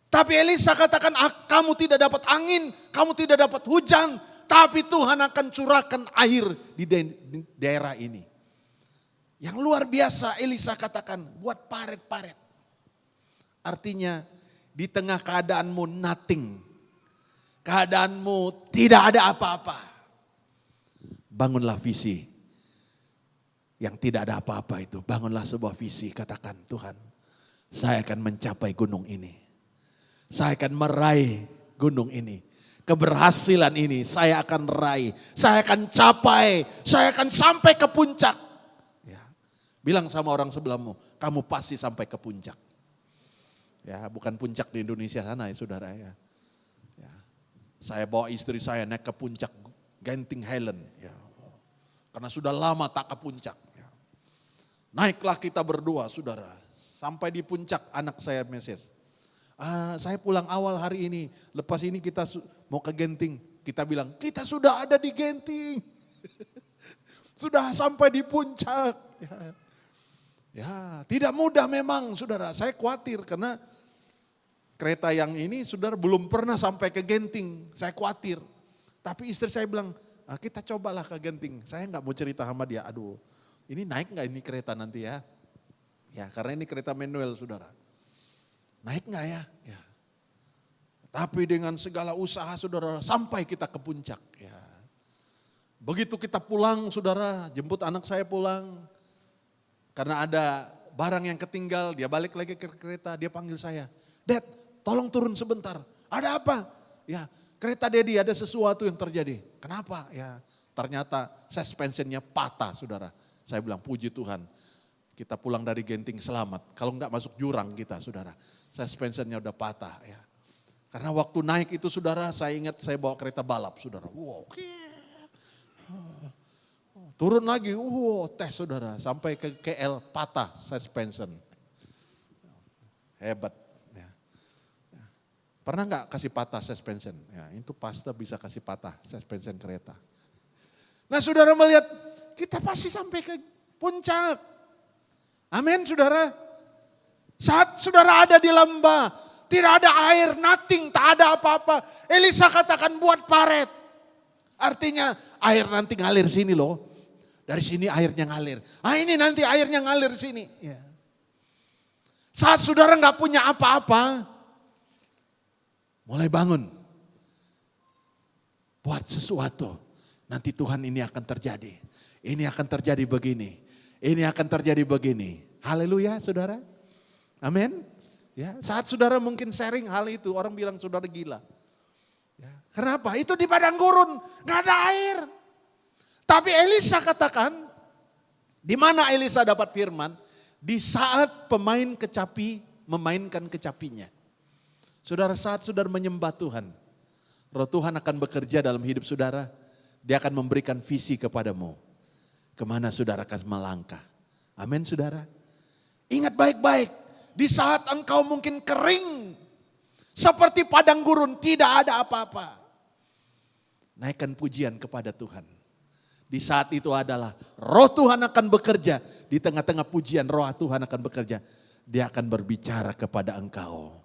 Tapi Elisa katakan, kamu tidak dapat angin, kamu tidak dapat hujan, tapi Tuhan akan curahkan air di daerah ini. Yang luar biasa Elisa katakan, buat paret-paret. Artinya di tengah keadaanmu nothing, keadaanmu tidak ada apa-apa, bangunlah visi. Yang tidak ada apa-apa itu, bangunlah sebuah visi, katakan, Tuhan, saya akan mencapai gunung ini. Saya akan meraih gunung ini. Keberhasilan ini saya akan raih. Saya akan capai. Saya akan sampai ke puncak. Ya. Bilang sama orang sebelahmu, kamu pasti sampai ke puncak. Ya, bukan puncak di Indonesia sana ya saudara ya. Ya. Saya bawa istri saya naik ke puncak Genting Highland. Ya. Karena sudah lama tak ke puncak. Ya. Naiklah kita berdua saudara. Sampai di puncak anak saya message. Saya pulang awal hari ini, lepas ini kita mau ke Genting. Kita bilang, kita sudah ada di Genting. Sudah sampai di puncak. Ya, tidak mudah memang saudara, saya khawatir karena kereta yang ini saudara belum pernah sampai ke Genting. Saya khawatir, tapi istri saya bilang, kita cobalah ke Genting. Saya nggak mau cerita sama dia, aduh ini naik nggak ini kereta nanti ya. Ya karena ini kereta manual saudara. Naik gak ya? Ya. Tapi dengan segala usaha saudara sampai kita ke puncak. Ya. Begitu kita pulang saudara, jemput anak saya pulang. Karena ada barang yang ketinggal, dia balik lagi ke kereta, dia panggil saya. Dad, tolong turun sebentar. Ada apa? Ya, kereta Daddy ada sesuatu yang terjadi. Kenapa? Ya, ternyata suspensionnya patah saudara. Saya bilang puji Tuhan. Kita pulang dari Genting selamat. Kalau enggak masuk jurang kita saudara. Suspensionnya udah patah ya. Karena waktu naik itu saudara, saya ingat saya bawa kereta balap saudara. Wow. Turun lagi, tes saudara. Sampai ke KL patah suspension. Hebat. Ya. Pernah enggak kasih patah suspension? Ya, itu pasti bisa kasih patah suspension kereta. Nah saudara melihat, kita pasti sampai ke puncak. Amin saudara. Saat saudara ada di lembah, tidak ada air, nothing, tak ada apa-apa. Elisa katakan buat paret. Artinya air nanti ngalir sini loh. Dari sini airnya ngalir. Ini nanti airnya ngalir sini. Ya. Saat saudara nggak punya apa-apa, mulai bangun. Buat sesuatu. Nanti Tuhan ini akan terjadi. Ini akan terjadi begini. Ini akan terjadi begini. Haleluya saudara. Amin. Ya, saat saudara mungkin sharing hal itu, orang bilang saudara gila. Ya, kenapa? Itu di padang gurun, gak ada air. Tapi Elisa katakan, di mana Elisa dapat firman? Di saat pemain kecapi memainkan kecapinya. Saudara, saat saudara menyembah Tuhan, Roh Tuhan akan bekerja dalam hidup saudara. Dia akan memberikan visi kepadamu. Kemana saudara akan melangkah. Amin saudara. Ingat baik-baik. Di saat engkau mungkin kering. Seperti padang gurun, tidak ada apa-apa. Naikkan pujian kepada Tuhan. Di saat itu adalah Roh Tuhan akan bekerja. Di tengah-tengah pujian Roh Tuhan akan bekerja. Dia akan berbicara kepada engkau.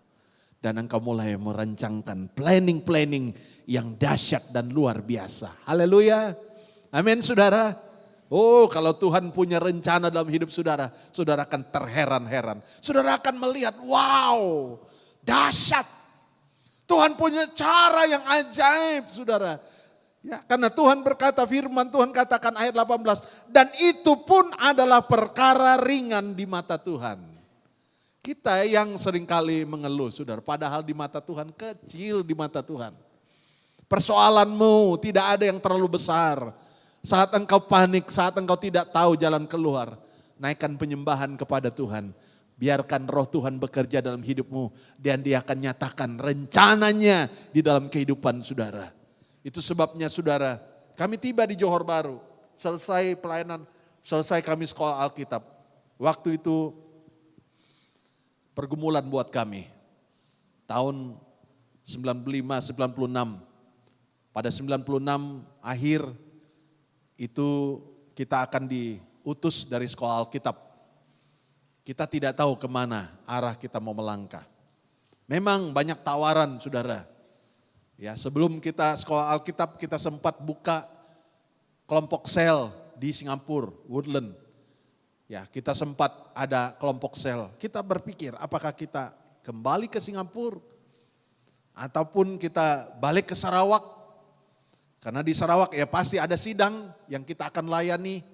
Dan engkau mulai merancangkan planning-planning yang dahsyat dan luar biasa. Haleluya. Amin saudara. Oh kalau Tuhan punya rencana dalam hidup saudara, saudara akan terheran-heran. Saudara akan melihat, wow, dahsyat. Tuhan punya cara yang ajaib saudara. Ya, karena Tuhan berkata, firman Tuhan katakan ayat 18. Dan itu pun adalah perkara ringan di mata Tuhan. Kita yang seringkali mengeluh saudara, padahal di mata Tuhan kecil di mata Tuhan. Persoalanmu tidak ada yang terlalu besar. Saat engkau panik, saat engkau tidak tahu jalan keluar, naikkan penyembahan kepada Tuhan. Biarkan roh Tuhan bekerja dalam hidupmu dan dia akan nyatakan rencananya di dalam kehidupan saudara. Itu sebabnya saudara, kami tiba di Johor Bahru, selesai pelayanan, selesai kami sekolah Alkitab. Waktu itu pergumulan buat kami. Tahun 95, 96. Pada 96 akhir itu kita akan diutus dari sekolah Alkitab. Kita tidak tahu kemana arah kita mau melangkah. Memang banyak tawaran saudara. Ya, sebelum kita sekolah Alkitab kita sempat buka kelompok sel di Singapura, Woodland. Ya, kita sempat ada kelompok sel. Kita berpikir apakah kita kembali ke Singapura ataupun kita balik ke Sarawak. Karena di Sarawak ya pasti ada sidang yang kita akan layani.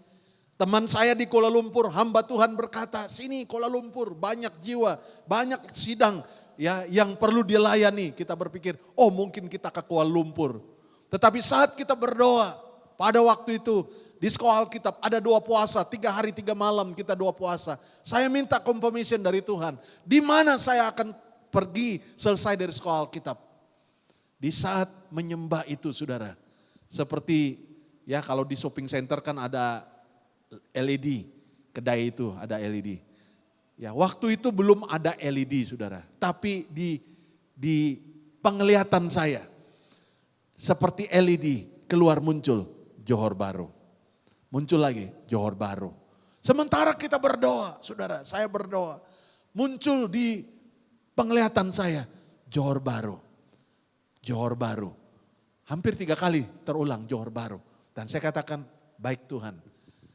Teman saya di Kuala Lumpur, hamba Tuhan berkata, sini Kuala Lumpur banyak jiwa, banyak sidang ya yang perlu dilayani. Kita berpikir, oh mungkin kita ke Kuala Lumpur. Tetapi saat kita berdoa, pada waktu itu di sekolah Alkitab ada 2 puasa, 3 hari 3 malam kita 2 puasa. Saya minta confirmation dari Tuhan, di mana saya akan pergi selesai dari sekolah Alkitab. Di saat menyembah itu saudara, seperti ya kalau di shopping center kan ada LED, kedai itu ada LED. Ya, waktu itu belum ada LED saudara, tapi di penglihatan saya seperti LED keluar muncul Johor Bahru. Muncul lagi Johor Bahru. Sementara kita berdoa, saudara, saya berdoa, muncul di penglihatan saya Johor Bahru. Johor Bahru. Hampir 3 kali terulang Johor Bahru. Dan saya katakan, baik Tuhan,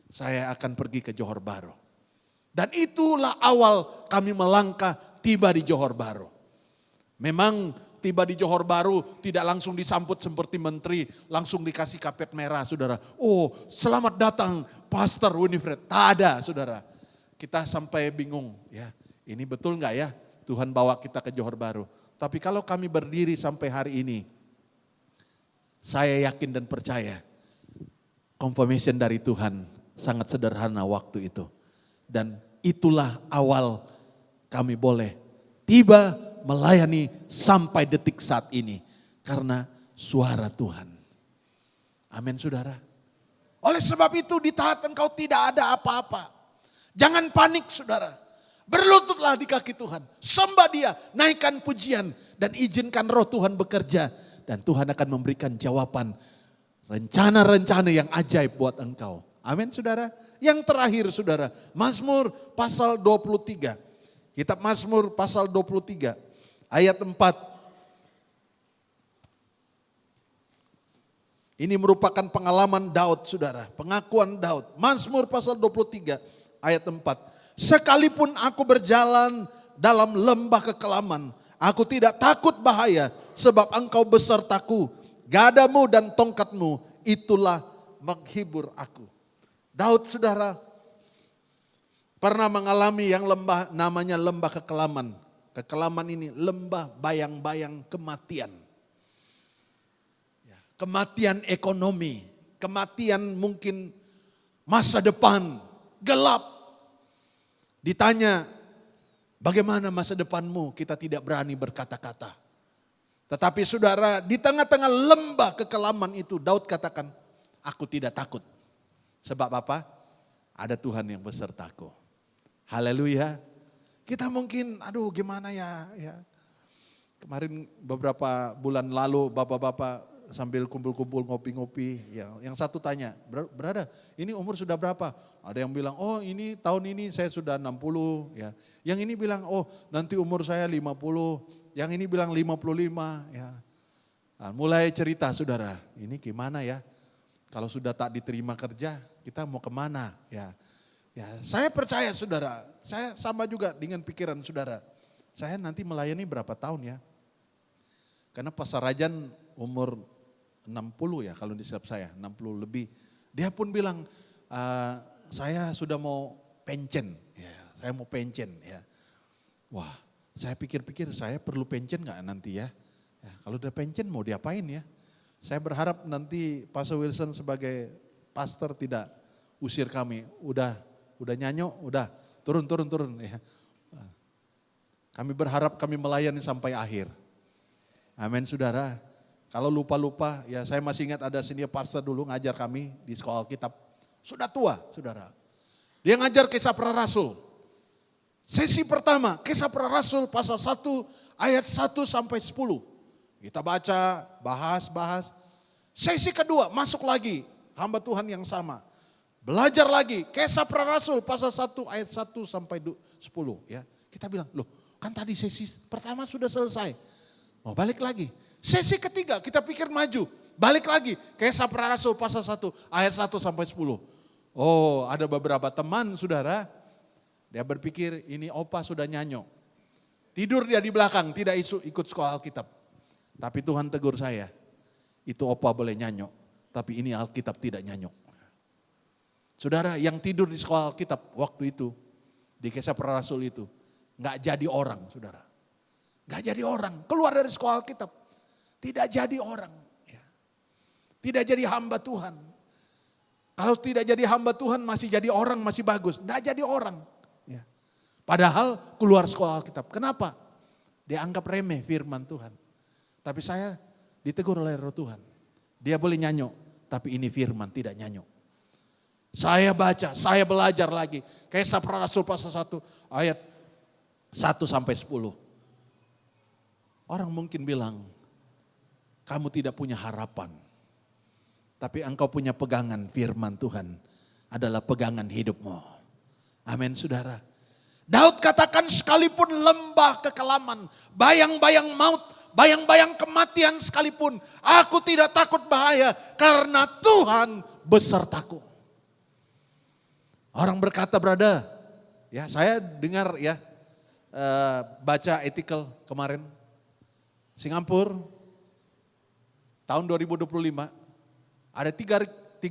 saya akan pergi ke Johor Bahru. Dan itulah awal kami melangkah tiba di Johor Bahru. Memang tiba di Johor Bahru tidak langsung disambut seperti menteri, langsung dikasih kapet merah saudara. Oh selamat datang Pastor Winifred. Tak ada saudara. Kita sampai bingung ya, ini betul nggak ya Tuhan bawa kita ke Johor Bahru. Tapi kalau kami berdiri sampai hari ini, saya yakin dan percaya confirmation dari Tuhan sangat sederhana waktu itu. Dan itulah awal kami boleh tiba melayani sampai detik saat ini. Karena suara Tuhan. Amin saudara. Oleh sebab itu di taat engkau tidak ada apa-apa. Jangan panik saudara. Berlututlah di kaki Tuhan. Sembah dia, naikkan pujian dan izinkan roh Tuhan bekerja. Dan Tuhan akan memberikan jawaban rencana-rencana yang ajaib buat engkau. Amin saudara. Yang terakhir saudara, Mazmur pasal 23. Kitab Mazmur pasal 23 ayat 4. Ini merupakan pengalaman Daud saudara, pengakuan Daud. Mazmur pasal 23 ayat 4. Sekalipun aku berjalan dalam lembah kekelaman, aku tidak takut bahaya sebab engkau besertaku. Gadamu dan tongkatmu itulah menghibur aku. Daud saudara pernah mengalami yang lembah namanya lembah kekelaman. Kekelaman ini lembah bayang-bayang kematian. Kematian ekonomi, kematian mungkin masa depan, gelap. Ditanya bagaimana masa depanmu, kita tidak berani berkata-kata. Tetapi saudara di tengah-tengah lembah kekelaman itu Daud katakan, aku tidak takut. Sebab apa? Ada Tuhan yang besertaku. Haleluya. Kita mungkin, aduh gimana ya. Kemarin beberapa bulan lalu bapak-bapak sambil kumpul-kumpul ngopi-ngopi. Yang satu tanya, berada ini umur sudah berapa? Ada yang bilang, oh ini tahun ini saya sudah 60. Ya. Yang ini bilang, oh nanti umur saya 50. Yang ini bilang 55. Ya. Nah, mulai cerita saudara, ini gimana ya? Kalau sudah tak diterima kerja, kita mau kemana? Ya, saya percaya saudara, saya sama juga dengan pikiran saudara. Saya nanti melayani berapa tahun ya? Karena Pastor Rajan umur 60 ya kalau disilap saya, 60 lebih. Dia pun bilang, saya sudah mau pensiun, ya, saya mau pensiun ya. Wah, saya pikir-pikir saya perlu pensiun nggak nanti ya? Ya? Kalau udah pensiun mau diapain ya? Saya berharap nanti Pastor Wilson sebagai pastor tidak usir kami. Udah nyanyok, udah turun ya. Kami berharap kami melayani sampai akhir. Amin saudara. Kalau lupa-lupa, ya saya masih ingat ada senior pastor dulu ngajar kami di sekolah Alkitab. Sudah tua saudara. Dia ngajar Kisah Para Rasul. Sesi pertama, Kisah Para Rasul pasal 1 ayat 1 sampai 10. Kita baca, bahas. Sesi kedua, masuk lagi hamba Tuhan yang sama. Belajar lagi, Kisah Para Rasul pasal 1 ayat 1 sampai 10. Ya. Kita bilang, loh kan tadi sesi pertama sudah selesai. Mau balik lagi. Sesi ketiga kita pikir maju. Balik lagi, Kisah Para Rasul pasal 1 ayat 1 sampai 10. Oh ada beberapa teman saudara. Dia berpikir ini opa sudah nyanyok. Tidur dia di belakang, tidak ikut sekolah Alkitab. Tapi Tuhan tegur saya, itu opa boleh nyanyok. Tapi ini Alkitab tidak nyanyok. Saudara yang tidur di sekolah Alkitab waktu itu, di Kisah Para Rasul itu, gak jadi orang saudara. Gak jadi orang, keluar dari sekolah Alkitab. Tidak jadi orang. Ya. Tidak jadi hamba Tuhan. Kalau tidak jadi hamba Tuhan masih jadi orang masih bagus. Tidak jadi orang. Ya. Padahal keluar sekolah Alkitab. Kenapa? Dia anggap remeh firman Tuhan. Tapi saya ditegur oleh Roh Tuhan. Dia boleh nyanyok. Tapi ini firman tidak nyanyok. Saya baca, saya belajar lagi. Kisah Para Rasul pasal 1 ayat 1 sampai 10. Orang mungkin bilang, kamu tidak punya harapan. Tapi engkau punya pegangan firman Tuhan adalah pegangan hidupmu. Amin saudara. Daud katakan sekalipun lembah kekelaman, bayang-bayang maut, bayang-bayang kematian sekalipun, aku tidak takut bahaya karena Tuhan besertaku. Orang berkata berada, ya saya dengar ya baca artikel kemarin, Singapura tahun 2025 ada 300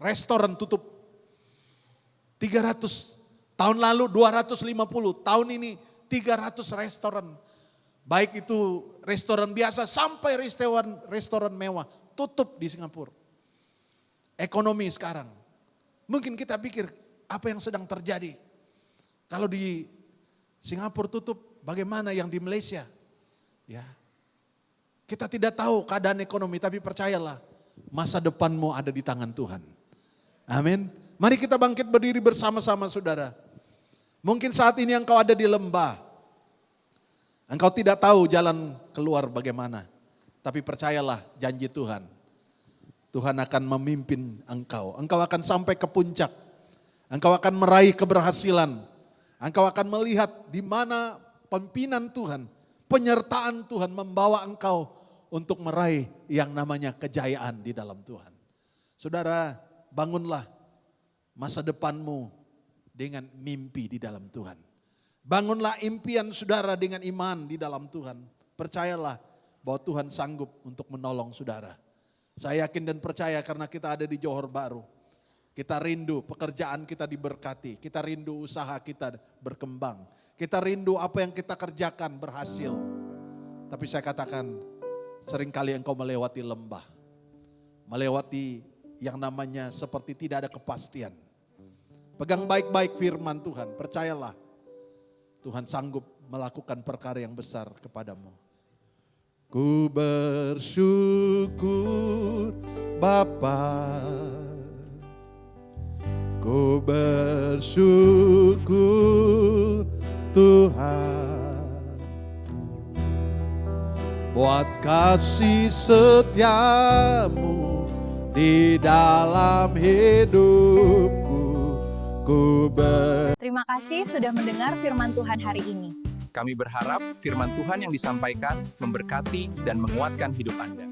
restoran tutup. 300. Tahun lalu 250, tahun ini 300 restoran. Baik itu restoran biasa sampai restoran mewah tutup di Singapura. Ekonomi sekarang. Mungkin kita pikir apa yang sedang terjadi. Kalau di Singapura tutup, bagaimana yang di Malaysia? Ya. Kita tidak tahu keadaan ekonomi, tapi percayalah masa depanmu ada di tangan Tuhan. Amin. Mari kita bangkit berdiri bersama-sama saudara. Mungkin saat ini engkau ada di lembah. Engkau tidak tahu jalan keluar bagaimana. Tapi percayalah janji Tuhan. Tuhan akan memimpin engkau. Engkau akan sampai ke puncak. Engkau akan meraih keberhasilan. Engkau akan melihat di mana pimpinan Tuhan, penyertaan Tuhan membawa engkau untuk meraih yang namanya kejayaan di dalam Tuhan. Saudara, bangunlah masa depanmu dengan mimpi di dalam Tuhan. Bangunlah impian saudara dengan iman di dalam Tuhan. Percayalah bahwa Tuhan sanggup untuk menolong saudara. Saya yakin dan percaya karena kita ada di Johor Bahru. Kita rindu pekerjaan kita diberkati. Kita rindu usaha kita berkembang. Kita rindu apa yang kita kerjakan berhasil. Tapi saya katakan, seringkali engkau melewati lembah. Melewati yang namanya seperti tidak ada kepastian. Pegang baik-baik firman Tuhan, percayalah. Tuhan sanggup melakukan perkara yang besar kepadamu. Ku bersyukur Bapa, ku bersyukur Tuhan, buat kasih setiamu di dalam hidupku. Terima kasih sudah mendengar firman Tuhan hari ini. Kami berharap firman Tuhan yang disampaikan memberkati dan menguatkan hidup Anda.